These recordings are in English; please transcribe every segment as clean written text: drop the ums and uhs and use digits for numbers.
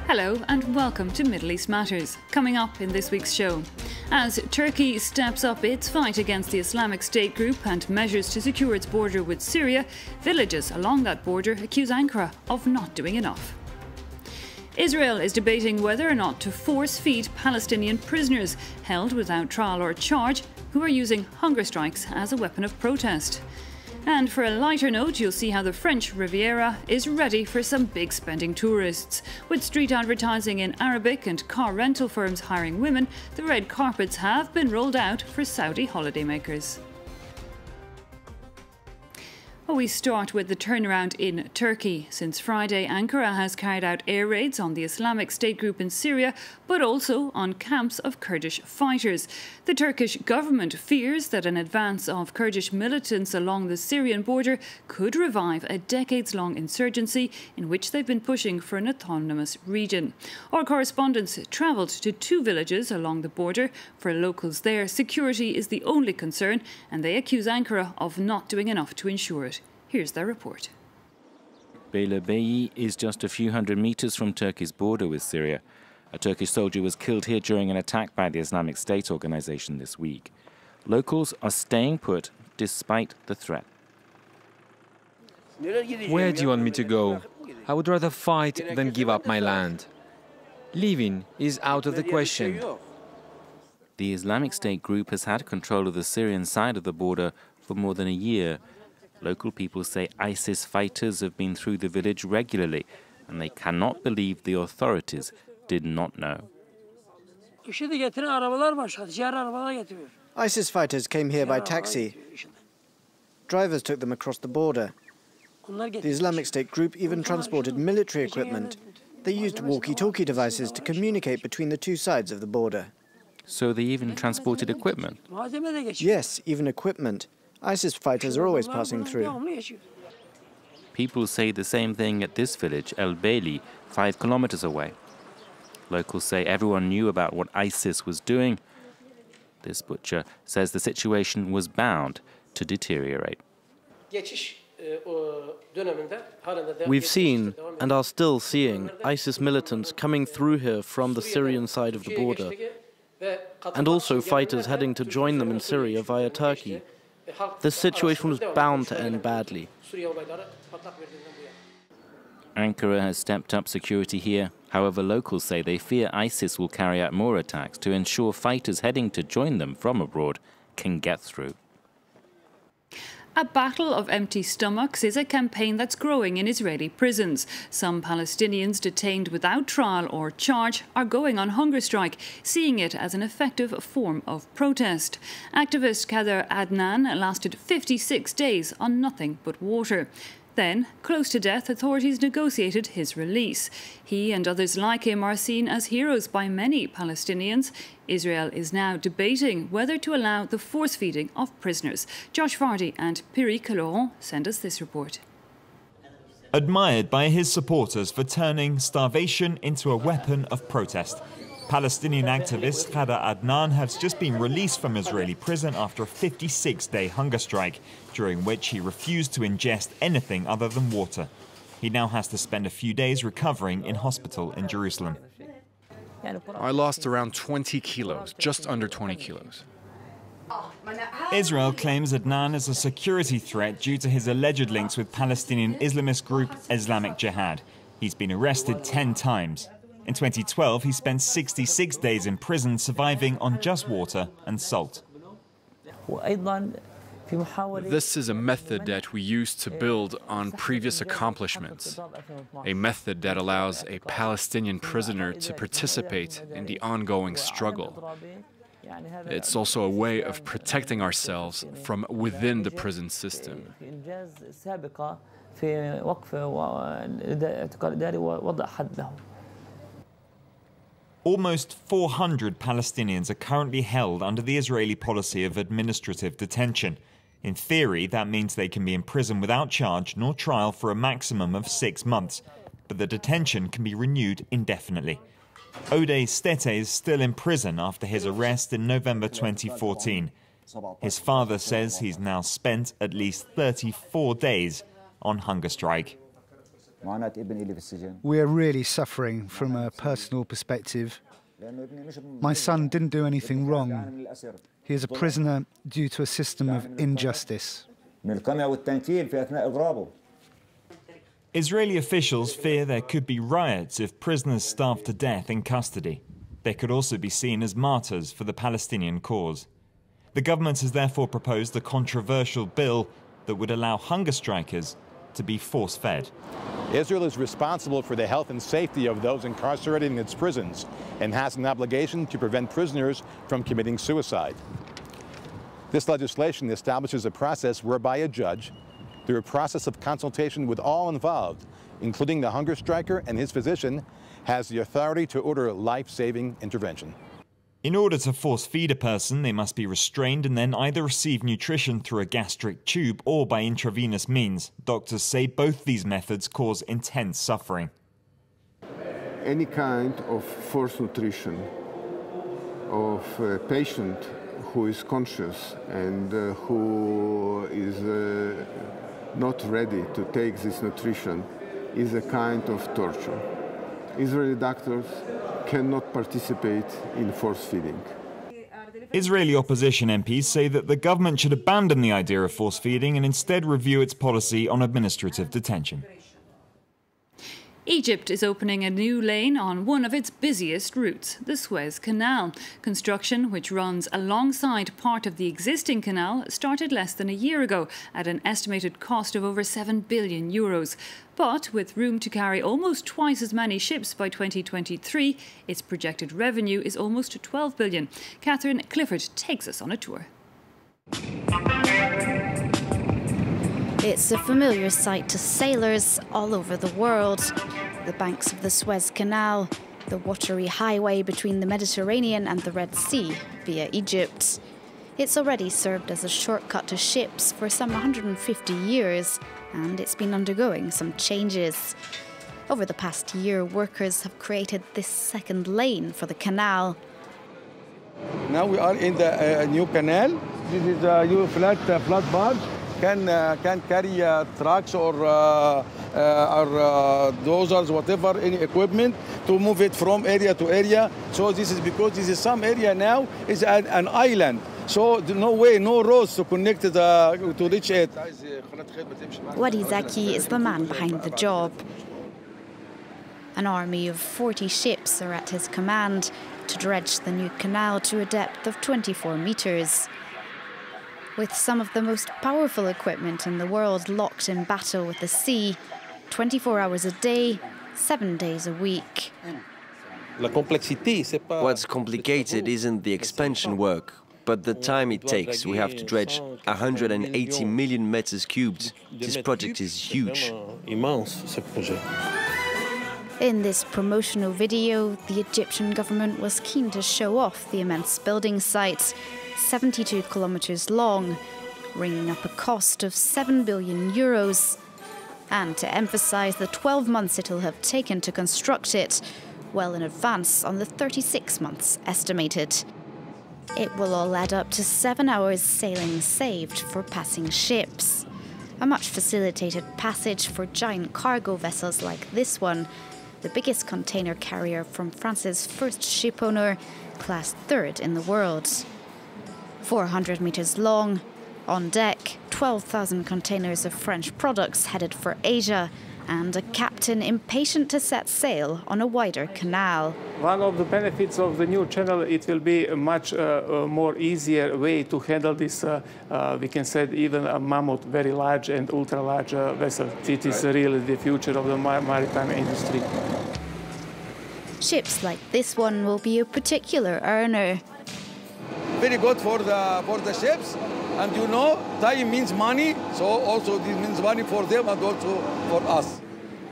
Hello and welcome to Middle East Matters. Coming up in this week's show, as Turkey steps up its fight against the Islamic State group and measures to secure its border with Syria, villages along that border accuse Ankara of not doing enough. Israel is debating whether or not to force-feed Palestinian prisoners held without trial or charge who are using hunger strikes as a weapon of protest. And for a lighter note, you'll see how the French Riviera is ready for some big spending tourists. With street advertising in Arabic and car rental firms hiring women, the red carpets have been rolled out for Saudi holidaymakers. We start with the turnaround in Turkey. Since Friday, Ankara has carried out air raids on the Islamic State group in Syria, but also on camps of Kurdish fighters. The Turkish government fears that an advance of Kurdish militants along the Syrian border could revive a decades-long insurgency in which they've been pushing for an autonomous region. Our correspondents travelled to two villages along the border. For locals there, security is the only concern, and they accuse Ankara of not doing enough to ensure it. Here's their report. Beylerbeyi is just a few hundred meters from Turkey's border with Syria. A Turkish soldier was killed here during an attack by the Islamic State organization this week. Locals are staying put despite the threat. Where do you want me to go? I would rather fight than give up my land. Leaving is out of the question. The Islamic State group has had control of the Syrian side of the border for more than a year. Local people say ISIS fighters have been through the village regularly, and they cannot believe the authorities did not know. ISIS fighters came here by taxi. Drivers took them across the border. The Islamic State group even transported military equipment. They used walkie-talkie devices to communicate between the two sides of the border. So they even transported equipment? Yes, even equipment. ISIS fighters are always passing through. People say the same thing at this village, El Beyli, 5 kilometers away. Locals say everyone knew about what ISIS was doing. This butcher says the situation was bound to deteriorate. We've seen, and are still seeing, ISIS militants coming through here from the Syrian side of the border, and also fighters heading to join them in Syria via Turkey. This situation was bound to end badly. Ankara has stepped up security here. However, locals say they fear ISIS will carry out more attacks to ensure fighters heading to join them from abroad can get through. A battle of empty stomachs is a campaign that's growing in Israeli prisons. Some Palestinians detained without trial or charge are going on hunger strike, seeing it as an effective form of protest. Activist Khader Adnan lasted 56 days on nothing but water. Then, close to death, authorities negotiated his release. He and others like him are seen as heroes by many Palestinians. Israel is now debating whether to allow the force-feeding of prisoners. Josh Vardy and Piri Caloron send us this report. Admired by his supporters for turning starvation into a weapon of protest, Palestinian activist Khader Adnan has just been released from Israeli prison after a 56-day hunger strike, during which he refused to ingest anything other than water. He now has to spend a few days recovering in hospital in Jerusalem. I lost around 20 kilos, just under 20 kilos. Israel claims Adnan is a security threat due to his alleged links with Palestinian Islamist group Islamic Jihad. He's been arrested 10 times. In 2012, he spent 66 days in prison surviving on just water and salt. This is a method that we use to build on previous accomplishments, a method that allows a Palestinian prisoner to participate in the ongoing struggle. It's also a way of protecting ourselves from within the prison system. Almost 400 Palestinians are currently held under the Israeli policy of administrative detention. In theory, that means they can be in prison without charge nor trial for a maximum of 6 months, but the detention can be renewed indefinitely. Ode Stete is still in prison after his arrest in November 2014. His father says he's now spent at least 34 days on hunger strike. We are really suffering from a personal perspective. My son didn't do anything wrong. He is a prisoner due to a system of injustice. Israeli officials fear there could be riots if prisoners starve to death in custody. They could also be seen as martyrs for the Palestinian cause. The government has therefore proposed a controversial bill that would allow hunger strikers to be force-fed. Israel is responsible for the health and safety of those incarcerated in its prisons and has an obligation to prevent prisoners from committing suicide. This legislation establishes a process whereby a judge, through a process of consultation with all involved, including the hunger striker and his physician, has the authority to order life-saving intervention. In order to force-feed a person, they must be restrained and then either receive nutrition through a gastric tube or by intravenous means. Doctors say both these methods cause intense suffering. Any kind of forced nutrition of a patient who is conscious and who is not ready to take this nutrition is a kind of torture. Israeli doctors cannot participate in force feeding. Israeli opposition MPs say that the government should abandon the idea of force feeding and instead review its policy on administrative detention. Egypt is opening a new lane on one of its busiest routes, the Suez Canal. Construction, which runs alongside part of the existing canal, started less than a year ago at an estimated cost of over €7 billion. But with room to carry almost twice as many ships by 2023, its projected revenue is almost £12 billion. Catherine Clifford takes us on a tour. It's a familiar sight to sailors all over the world. The banks of the Suez Canal, the watery highway between the Mediterranean and the Red Sea via Egypt. It's already served as a shortcut to ships for some 150 years, and it's been undergoing some changes. Over the past year, workers have created this second lane for the canal. Now we are in the new canal. This is a new flat barge. Can carry trucks or dozers, whatever, any equipment to move it from area to area. So this is because this is some area now is an island. So no way, no roads to connect to reach it. Wadi Zaki is the man behind the job. An army of 40 ships are at his command to dredge the new canal to a depth of 24 meters. With some of the most powerful equipment in the world locked in battle with the sea, 24 hours a day, 7 days a week. What's complicated isn't the expansion work, but the time it takes. We have to dredge 180 million meters cubed. This project is huge. In this promotional video, the Egyptian government was keen to show off the immense building site, 72 kilometers long, ringing up a cost of €7 billion, and to emphasize the 12 months it'll have taken to construct it, well in advance on the 36 months estimated. It will all add up to 7 hours sailing saved for passing ships. A much facilitated passage for giant cargo vessels like this one, the biggest container carrier from France's first ship owner, classed third in the world. 400 meters long, on deck, 12,000 containers of French products headed for Asia, and a captain impatient to set sail on a wider canal. One of the benefits of the new channel, it will be a much more easier way to handle this, we can say even a mammoth, very large and ultra-large vessel. It is really the future of the maritime industry. Ships like this one will be a particular earner. Very good for the ships, and you know, time means money, so also this means money for them and also for us.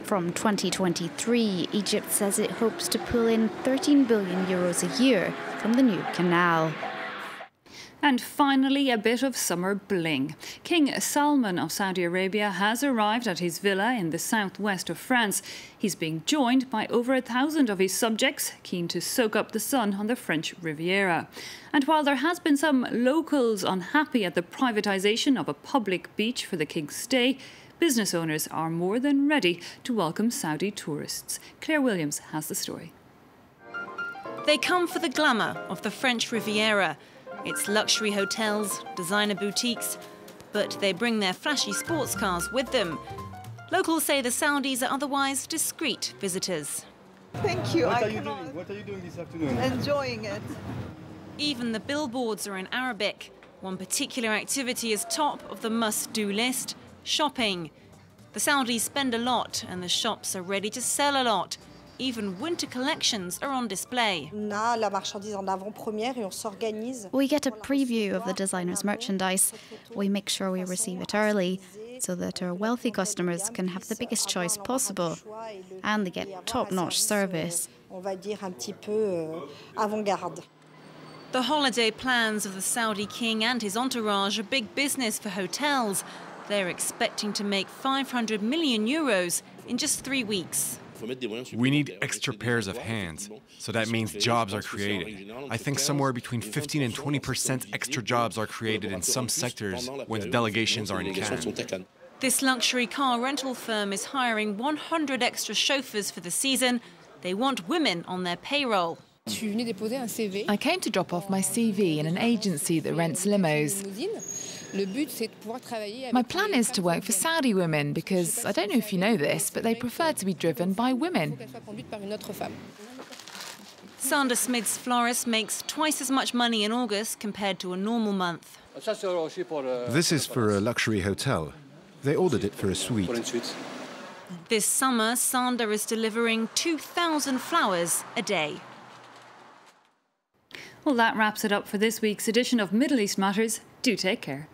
From 2023, Egypt says it hopes to pull in €13 billion a year from the new canal. And finally, a bit of summer bling. King Salman of Saudi Arabia has arrived at his villa in the southwest of France. He's being joined by over 1,000 of his subjects, keen to soak up the sun on the French Riviera. And while there has been some locals unhappy at the privatisation of a public beach for the king's stay, business owners are more than ready to welcome Saudi tourists. Claire Williams has the story. They come for the glamour of the French Riviera. It's luxury hotels, designer boutiques, but they bring their flashy sports cars with them. Locals say the Saudis are otherwise discreet visitors. Thank you. What are you doing? What are you doing this afternoon? Enjoying it. Even the billboards are in Arabic. One particular activity is top of the must-do list: shopping. The Saudis spend a lot and the shops are ready to sell a lot. Even winter collections are on display. We get a preview of the designer's merchandise. We make sure we receive it early so that our wealthy customers can have the biggest choice possible and they get top-notch service. The holiday plans of the Saudi king and his entourage are big business for hotels. They're expecting to make 500 million euros in just 3 weeks. We need extra pairs of hands, so that means jobs are created. I think somewhere between 15 and 20% extra jobs are created in some sectors when the delegations are in Cannes. This luxury car rental firm is hiring 100 extra chauffeurs for the season. They want women on their payroll. I came to drop off my CV in an agency that rents limos. My plan is to work for Saudi women because, I don't know if you know this, but they prefer to be driven by women. Sander Smith's florist makes twice as much money in August compared to a normal month. This is for a luxury hotel. They ordered it for a suite. This summer, Sander is delivering 2,000 flowers a day. Well, that wraps it up for this week's edition of Middle East Matters. Do take care.